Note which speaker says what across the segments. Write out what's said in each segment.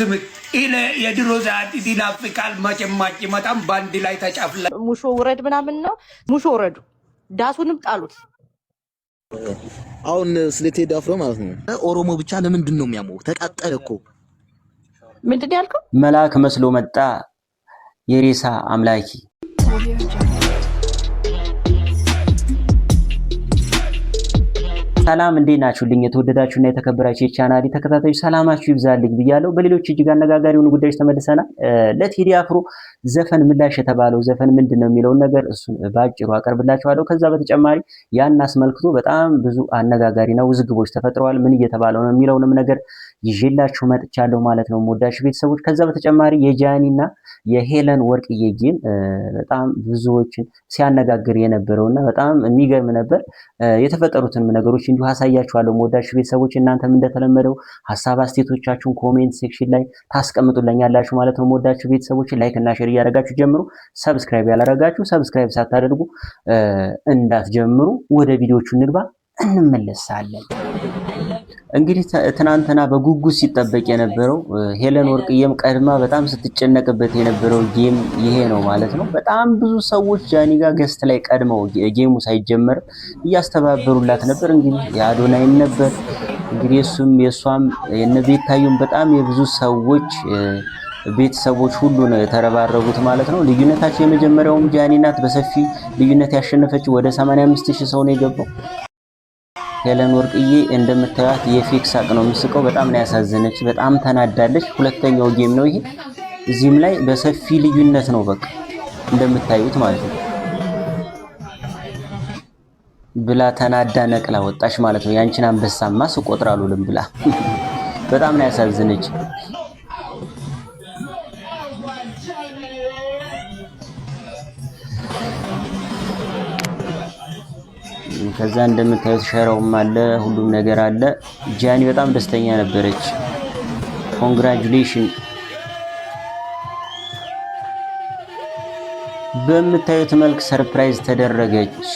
Speaker 1: ስም ኢለ የድሮ ዛት ይናፍቃል ማጨማጭ መጣም ባንድ ላይ ተጫፍላ
Speaker 2: ሙሾ ወረድ ምናምን ነው። ሙሾ ወረዱ ዳሱንም ጣሉት።
Speaker 3: አሁን ስለቴዲ አፍሮ ማለት ነው ኦሮሞ ብቻ ለምንድን ነው የሚያመው? ተቃጠለ እኮ።
Speaker 2: ምንድን ያልከው?
Speaker 4: መልአክ መስሎ መጣ የሬሳ አምላኪ። ሰላም እንዴት ናችሁልኝ? የተወደዳችሁና የተከበራችሁ የቻናሌ ተከታታዮች ሰላማችሁ ይብዛልኝ ብያለሁ። በሌሎች እጅግ አነጋጋሪ የሆኑ ጉዳዮች ተመልሰናል። ለቴዲ አፍሮ ዘፈን ምላሽ የተባለው ዘፈን ምንድነው የሚለውን ነገር እሱን ባጭሩ አቀርብላችኋለሁ። ከዛ በተጨማሪ ያን አስመልክቶ በጣም ብዙ አነጋጋሪና ውዝግቦች ተፈጥረዋል። ምን እየተባለው ነው የሚለውንም ነገር ይዤላችሁ መጥቻለሁ ማለት ነው የምወዳችሁ ቤተሰቦች። ከዛ በተጨማሪ የጃኒና የሄለን ወርቅዬ ጌም በጣም ብዙዎችን ሲያነጋግር የነበረውና በጣም የሚገርም ነበር። የተፈጠሩትን ነገሮች እንዲሁ አሳያችኋለሁ የምወዳችሁ ቤተሰቦች። እናንተም እንደተለመደው ሐሳብ አስተያየቶቻችሁን ኮሜንት ሴክሽን ላይ ታስቀምጡልኛላችሁ ማለት ነው የምወዳችሁ ቤተሰቦች። ላይክ እና ሼር እያደረጋችሁ ጀምሩ። ሰብስክራይብ ያላደረጋችሁ ሰብስክራይብ ሳታደርጉ እንዳትጀምሩ። ወደ ቪዲዮቹ እንግባ፣ እንመለሳለን። እንግዲህ ትናንትና በጉጉት ሲጠበቅ የነበረው ሄለን ወርቅዬም ቀድማ በጣም ስትጨነቅበት የነበረው ጌም ይሄ ነው ማለት ነው። በጣም ብዙ ሰዎች ጃኒ ጋር ገስት ላይ ቀድመው ጌሙ ሳይጀመር እያስተባበሩላት ነበር። እንግዲህ የአዶናይም ነበር እንግዲህ እሱም የሷም የነቤታዩም በጣም የብዙ ሰዎች ቤተሰቦች ሁሉ ነው የተረባረቡት ማለት ነው። ልዩነታቸው የመጀመሪያውም ጃኒ ናት በሰፊ ልዩነት ያሸነፈችው። ወደ 85000 ሰው ነው የገባው። ሄለን ወርቅዬ እንደምታዩት የፌክ ሳቅ ነው የምስቀው። በጣም ነው ያሳዘነች፣ በጣም ተናዳለች። ሁለተኛው ጌም ነው ይሄ። እዚህም ላይ በሰፊ ልዩነት ነው በቃ እንደምታዩት ማለት ነው ብላ ተናዳ ነቅላ ወጣች ማለት ነው። ያንቺን አንበሳማ ስቆጥራሉ ልም ብላ በጣም ነው ያሳዘነች። ከዛ እንደምታዩት ሸራውም አለ ሁሉም ነገር አለ። ጃኒ በጣም ደስተኛ ነበረች። ኮንግራቹሌሽን በምታዩት መልክ ሰርፕራይዝ ተደረገች።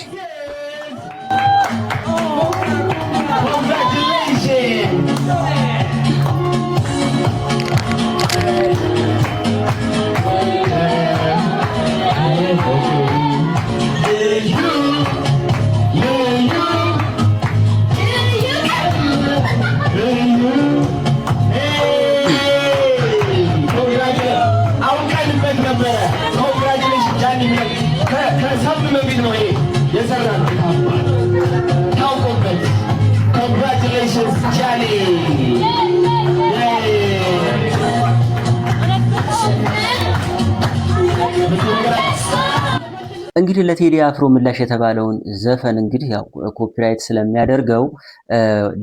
Speaker 4: እንግዲህ ለቴዲ አፍሮ ምላሽ የተባለውን ዘፈን እንግዲህ ያው ኮፒራይት ስለሚያደርገው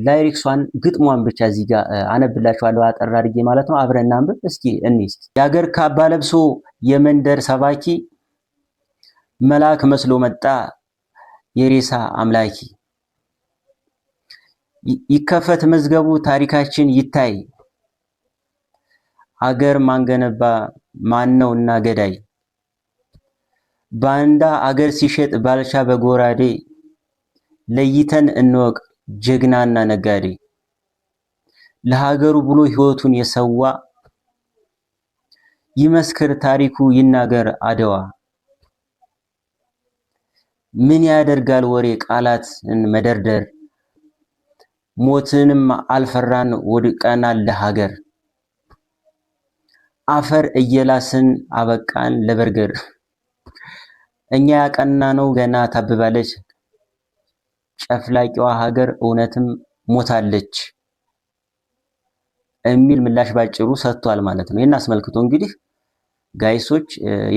Speaker 4: ላይሪክሷን ግጥሟን ብቻ እዚህ ጋር አነብላችኋለሁ አጠር አድርጌ ማለት ነው። አብረን እናንብብ እስኪ። እንይስ የሀገር ካባ ለብሶ የመንደር ሰባኪ መልአክ መስሎ መጣ የሬሳ አምላኪ። ይከፈት መዝገቡ ታሪካችን ይታይ፣ አገር ማንገነባ ማነውና ገዳይ። ባንዳ አገር ሲሸጥ ባልቻ በጎራዴ፣ ለይተን እንወቅ ጀግናና ነጋዴ። ለሀገሩ ብሎ ህይወቱን የሰዋ፣ ይመስክር ታሪኩ ይናገር አድዋ። ምን ያደርጋል ወሬ ቃላትን መደርደር፣ ሞትንም አልፈራን ወድቀናል ለሀገር። አፈር እየላስን አበቃን ለበርገር፣ እኛ ያቀናነው ገና ታብባለች። ጨፍላቂዋ ሀገር እውነትም ሞታለች የሚል ምላሽ ባጭሩ ሰጥቷል ማለት ነው። ይሄን አስመልክቶ እንግዲህ ጋይሶች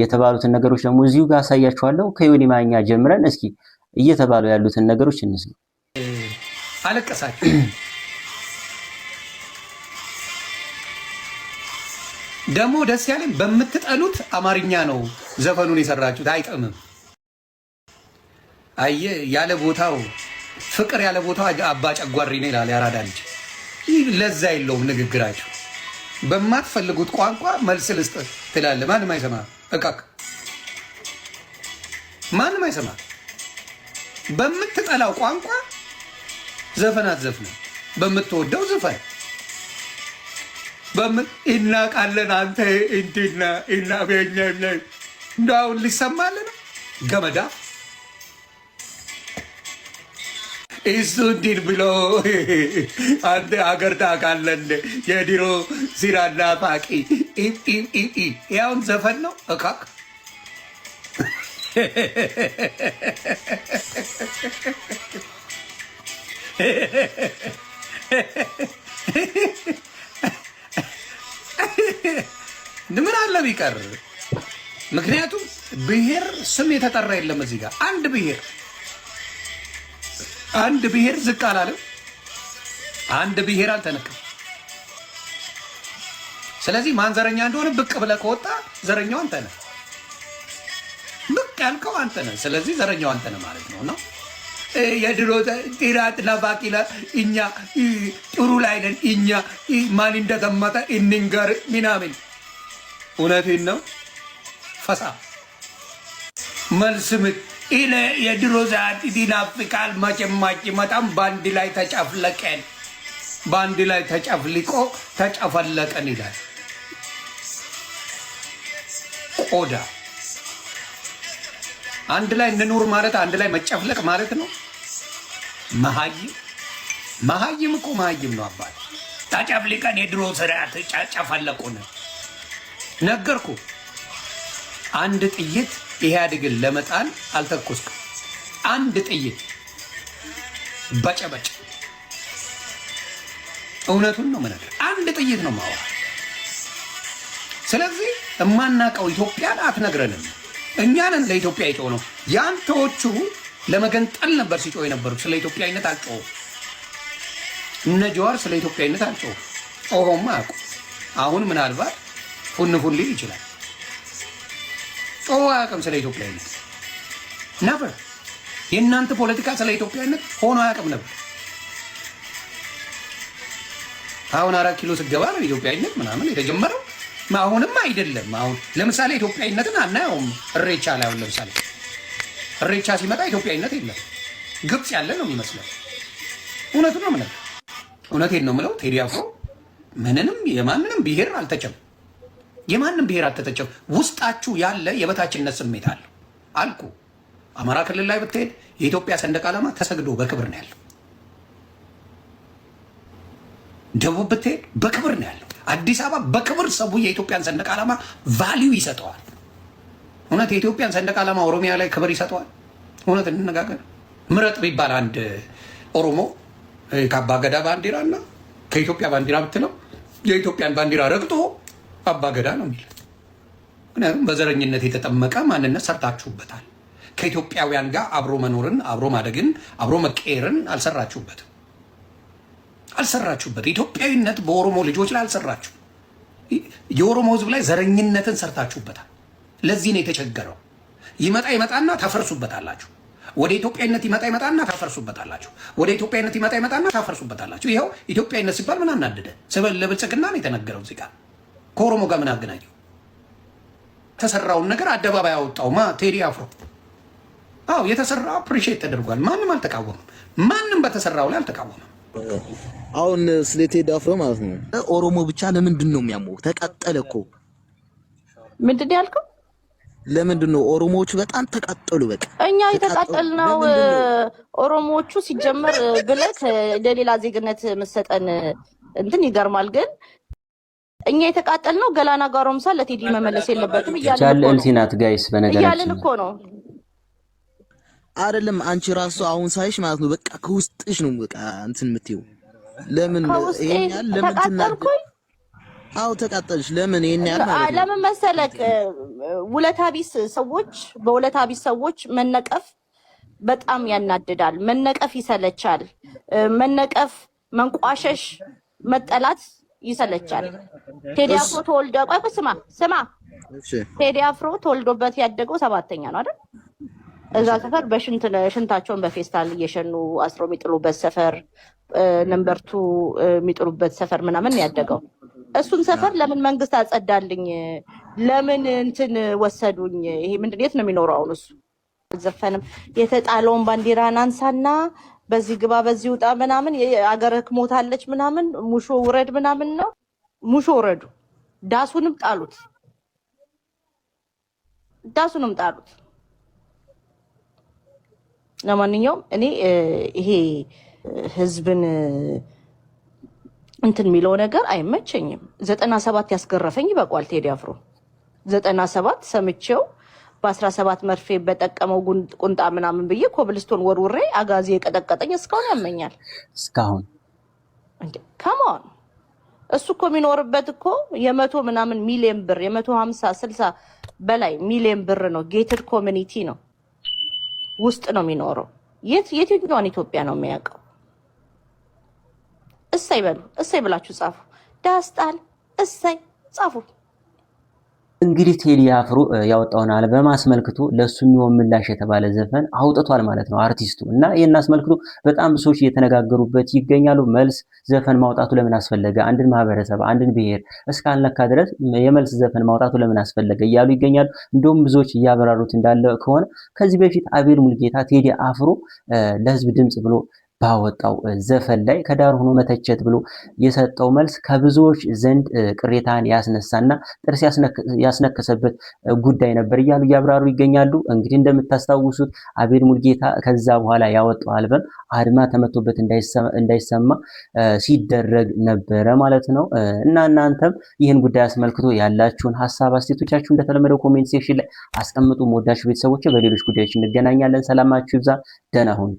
Speaker 4: የተባሉትን ነገሮች ደግሞ እዚሁ ጋር አሳያችኋለሁ። ከዮኒ ማኛ ጀምረን እስኪ እየተባሉ ያሉትን ነገሮች እንስማ።
Speaker 1: አለቀሳችሁ ደግሞ ደስ ያለኝ በምትጠሉት አማርኛ ነው ዘፈኑን የሰራችሁት። አይጠምም። አየ ያለ ቦታው ፍቅር ያለ ቦታው አባ ጨጓሪ ነው ይላል ያራዳ ልጅ። ለዛ የለውም ንግግራችሁ። በማትፈልጉት ቋንቋ መልስ ልስጥ ትላለህ። ማንም አይሰማ። እቃክ ማንም አይሰማ። በምትጠላው ቋንቋ ዘፈናት ዘፍነ፣ በምትወደው ዘፈን በምን እናቃለን አንተ እንትና እና በእኛም ላይ እንዳው ሊሰማልን ገመዳ እሱ እንዲህ ብሎ አንተ አገር ታውቃለህ የድሮ ሲራና ፋቂ ያውን ዘፈን ነው እካክ ምን አለ ቢቀር ምክንያቱም ብሔር ስም የተጠራ የለም እዚህ ጋር አንድ ብሔር ዝቅ አላለም አንድ ብሔር አልተነካም ስለዚህ ማን ዘረኛ እንደሆነ ብቅ ብለህ ከወጣ ዘረኛው አንተ ነህ ብቅ ያልከው አንተ ነህ ስለዚህ ዘረኛው አንተ ነህ ማለት ነው የድሮ ጢራጥና ባቂላ እኛ ጥሩ ላይ ነን እኛ ማን እንደተመታ እንንገር ምናምን እውነቴን ነው ፈሳ መልስ ምት ኢለ የድሮ ዛት ይናፍቃል መቼማች መጣም ባንድ ላይ ተጨፍለቀን ባንድ ላይ ተጨፍልቆ ተጨፈለቀን ይላል ቆዳ አንድ ላይ እንኑር ማለት አንድ ላይ መጨፍለቅ ማለት ነው መሀይም እኮ መሀይም ነው አባት ተጨፍልቀን የድሮ ስርዓት ጨፈለቁን ነገርኩ አንድ ጥይት ኢህአዴግን ለመጣል አልተኮስኩም አንድ ጥይት በጨበጭ እውነቱን ነው ማለት አንድ ጥይት ነው ማወራ ስለዚህ እማናቀው ኢትዮጵያን አትነግረንም እኛንን ለኢትዮጵያ ይጮህ ነው ያንተዎቹ ለመገንጠል ነበር ሲጮህ የነበሩት ስለ ኢትዮጵያዊነት አልጮህ እነ ጀዋር ስለ ኢትዮጵያዊነት አልጮህ ጮሆማ አቁ አሁን ምናልባት ፉን ሊል ይችላል ጮህ አያውቅም ስለ ኢትዮጵያዊነት ነበር የእናንተ ፖለቲካ ስለ ኢትዮጵያዊነት ሆኖ አያውቅም ነበር አሁን 4 ኪሎ ስገባ ነው ኢትዮጵያዊነት ምናምን የተጀመረው አሁንም አይደለም አሁን ለምሳሌ ኢትዮጵያዊነትን አናየውም እሬቻ ላይ አሁን ለምሳሌ እሬቻ ሲመጣ ኢትዮጵያዊነት የለም ግብጽ ያለ ነው የሚመስለው እውነቱን ነው የምለው እውነቴን ነው የምለው ቴዲ አፍሮ ምንንም የማንንም ብሔር አልተቸም የማንንም ብሔር አልተተቸም ውስጣችሁ ያለ የበታችነት ስሜት አለ አልኩ አማራ ክልል ላይ ብትሄድ የኢትዮጵያ ሰንደቅ ዓላማ ተሰግዶ በክብር ነው ያለው ደቡብ ብትሄድ በክብር ነው ያለው አዲስ አበባ በክብር ሰው የኢትዮጵያን ሰንደቅ ዓላማ ቫልዩ ይሰጠዋል እውነት የኢትዮጵያን ሰንደቅ ዓላማ ኦሮሚያ ላይ ክብር ይሰጠዋል እውነት እንነጋገር ምረጥ ቢባል አንድ ኦሮሞ ከአባ ገዳ ባንዲራና ከኢትዮጵያ ባንዲራ ብትለው የኢትዮጵያን ባንዲራ ረግጦ አባ ገዳ ነው የሚል ምክንያቱም በዘረኝነት የተጠመቀ ማንነት ሰርታችሁበታል ከኢትዮጵያውያን ጋር አብሮ መኖርን አብሮ ማደግን አብሮ መቀየርን አልሰራችሁበትም ኢትዮጵያዊነት በኦሮሞ ልጆች ላይ አልሰራችሁ የኦሮሞ ህዝብ ላይ ዘረኝነትን ሰርታችሁበታል ለዚህ ነው የተቸገረው ይመጣና ታፈርሱበታላችሁ ወደ ኢትዮጵያዊነት ይመጣና ታፈርሱበታላችሁ ወደ ኢትዮጵያዊነት ይመጣና ታፈርሱበታላችሁ ይሄው ኢትዮጵያዊነት ሲባል ምን አናደደ ስበል ለብልጽግና ነው የተነገረው እዚህ ጋር ከኦሮሞ ጋር ምን አገናኘው ተሰራውን ነገር አደባባይ ያወጣው ቴዲ አፍሮ አዎ የተሰራ አፕሪሺየት ተደርጓል ማንም አልተቃወመም ማንም በተሰራው ላይ አልተቃወመም
Speaker 3: አሁን ስለ ቴዲ አፍሮ ማለት ነው ኦሮሞ ብቻ ለምንድን ነው የሚያመው ተቃጠለ እኮ
Speaker 2: ምንድን ነው ያልከው
Speaker 3: ለምንድን ነው ኦሮሞዎቹ በጣም ተቃጠሉ በቃ
Speaker 2: እኛ የተቃጠልነው ኦሮሞዎቹ ሲጀመር ብለህ ለሌላ ዜግነት መሰጠን እንትን ይገርማል ግን እኛ የተቃጠልነው ገላና ጋሮምሳ ለቴዲ መመለስ የለበትም
Speaker 4: እያልን ጋይስ በነገራችን
Speaker 2: እኮ ነው
Speaker 3: አይደለም አንቺ ራሱ አሁን ሳይሽ ማለት ነው በቃ ከውስጥሽ ነው በቃ እንትን የምትይው ለምን ይሄኛል ለምን ትናገር አው ተቃጠልሽ ለምን ይሄኛል ማለት ነው
Speaker 2: ለምን መሰለክ ውለታቢስ ሰዎች በውለታቢስ ሰዎች መነቀፍ በጣም ያናድዳል መነቀፍ ይሰለቻል መነቀፍ መንቋሸሽ መጠላት ይሰለቻል ቴዲ አፍሮ ተወልዶ ቆይ ስማ እሺ ቴዲ አፍሮ ተወልዶበት ያደገው 7ኛ ነው አይደል እዛ ሰፈር ሽንታቸውን በፌስታል እየሸኑ አስሮ የሚጥሉበት ሰፈር ነምበር 2 የሚጥሉበት ሰፈር ምናምን ያደገው እሱን ሰፈር ለምን መንግስት አጸዳልኝ ለምን እንትን ወሰዱኝ ይሄ ምንድን የት ነው የሚኖረው አሁን እሱ ዘፈንም የተጣለውን ባንዲራን አንሳና በዚህ ግባ በዚህ ውጣ ምናምን አገርክ ሞታለች ምናምን ሙሾ ውረድ ምናምን ነው ሙሾ ወረዱ። ዳሱንም ጣሉት። ለማንኛውም እኔ ይሄ ህዝብን እንትን የሚለው ነገር አይመቸኝም። 97 ያስገረፈኝ ይበቋል። ቴዲ አፍሮ 97 ሰምቼው በ17 መርፌ በጠቀመው ቁንጣ ምናምን ብዬ ኮብልስቶን ወርውሬ አጋዚ የቀጠቀጠኝ እስካሁን ያመኛል።
Speaker 4: እስካሁን
Speaker 2: ከማን እሱ እኮ የሚኖርበት እኮ የመቶ ምናምን ሚሊዮን ብር 150 60 በላይ ሚሊዮን ብር ነው። ጌትድ ኮሚኒቲ ነው ውስጥ ነው የሚኖረው። የትኛዋን ኢትዮጵያ ነው የሚያውቀው? እሰይ በሉ፣ እሰይ ብላችሁ ጻፉ። ዳስጣል እሰይ ጻፉ።
Speaker 4: እንግዲህ ቴዲ አፍሮ ያወጣውን አልበም አስመልክቶ ለሱ የሚሆን ምላሽ የተባለ ዘፈን አውጥቷል ማለት ነው አርቲስቱ። እና ይሄን አስመልክቶ በጣም ብዙዎች እየተነጋገሩበት ይገኛሉ። መልስ ዘፈን ማውጣቱ ለምን አስፈለገ? አንድን ማህበረሰብ አንድን ብሔር እስካልነካ ድረስ የመልስ ዘፈን ማውጣቱ ለምን አስፈለገ እያሉ ይገኛሉ። እንደውም ብዙዎች እያበራሩት እንዳለ ከሆነ ከዚህ በፊት አቤል ሙልጌታ ቴዲ አፍሮ ለህዝብ ድምጽ ብሎ ባወጣው ዘፈን ላይ ከዳር ሆኖ መተቸት ብሎ የሰጠው መልስ ከብዙዎች ዘንድ ቅሬታን ያስነሳና ጥርስ ያስነከሰበት ጉዳይ ነበር እያሉ እያብራሩ ይገኛሉ። እንግዲህ እንደምታስታውሱት አቤል ሙልጌታ ከዛ በኋላ ያወጣው አልበም አድማ ተመቶበት እንዳይሰማ ሲደረግ ነበረ ማለት ነው። እና እናንተም ይህን ጉዳይ አስመልክቶ ያላችሁን ሀሳብ አስተያየቶቻችሁ እንደተለመደው ኮሜንት ሴክሽን ላይ አስቀምጡ። ወዳችሁ ቤተሰቦች በሌሎች ጉዳዮች እንገናኛለን። ሰላማችሁ ይብዛ። ደህና ሁኑ።